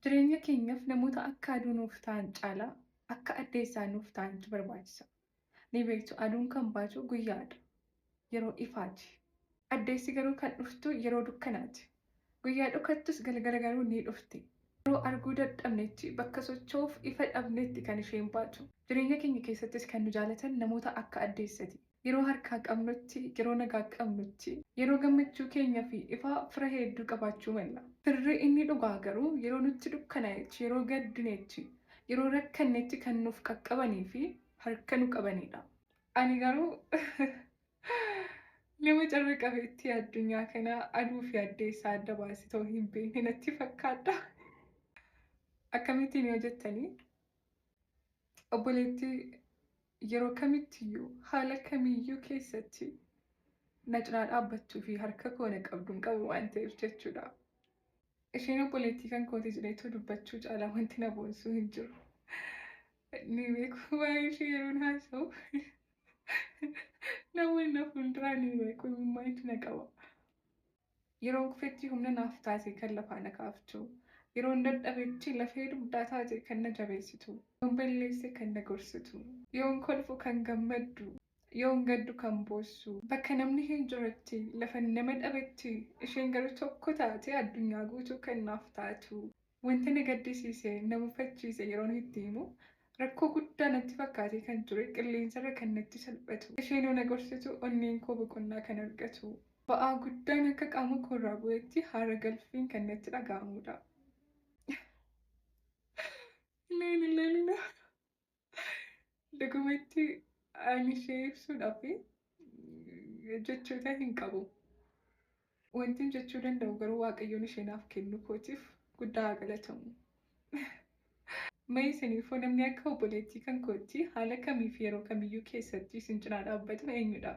Jireenya keenyaaf namoota akka aduu nuuf ta'an caalaa akka addeessaa nuuf ta'antu barbaachisa. Ni beektu aduun kan baatu guyyaadha. Yeroo ifaati. Addeessi garuu kan dhuftu yeroo dukkanaati. Guyyaa dhukattus galgala garuu ni dhufti. Yeroo arguu dadhabnetti bakka socho'uuf ifa dhabnetti kan isheen baatu. Jireenya keenya keessattis kan nu jaalatan namoota akka addeessati. Yeroo harkaa qabnutti, yeroo nagaa qabnutti, yeroo gammachuu keenyaa fi ifa fira hedduu qabaachuu mala. Firri inni dhugaa garuu yeroo nutti dukkanaa'etti, yeroo gaddinetti, yeroo rakkannetti kan nuuf qaqqabanii fi harka nu qabanidha. Ani garuu nama carra qabeettii addunyaa kanaa aduu fi addeessaa adda baasitoo hin beekne natti fakkaata. Akkamittiin yoo jettanii obboleettii yeroo kamittiyyuu haala kamiyyuu keessatti na cinaa dhaabbattuu fi harka koo na qabduun qabu waan ta'eef jechuudha. Isheen obboleettii kan kooti jedheetu dubbachuu caalaa wanti na boonsuu hin jiru. Ni beeku waa'ee ishee yeroon haasa'u namoonni na fuulduraa ni beeku imimmaantu na qaba. Yeroon kufetti humna naaf taate kan lafaa na kaaftu. Yeroon dadhabetti lafee dugdaa taate kan na jabeessitu. Yoon balleesse kan na gorsitu. Yoon kolfu kan gammaddu. Yoon gaddu kan boossu. Bakka namni hin jirretti lafa nama dhabetti isheen garuu tokko taate addunyaa guutuu kan naaf taatu. Wanta na gaddisiise na mufachiise yeroon itti himu rakkoo guddaa natti fakkaatee kan ture qilleensarra kan natti salphatu. Isheen yoo na gorsitu onneen koo boqonnaa kan argatu. Ba'aa guddaan akka qaama koorraa bu'etti haara galfiin kan natti dhaga'amudha. Leenileenina dhugumatti ani ishee ibsuudhaaf jechoota hin qabu. Wanti jechuu danda'u garuu Waaqayyoon ishee naaf kennu kootiif guddaa haa galatamu. Mee isiniifoo namni akka obboleettii kan kootti haala kamii fi yeroo kamiyyuu keessatti isin cinaa dhaabbatu eenyudha?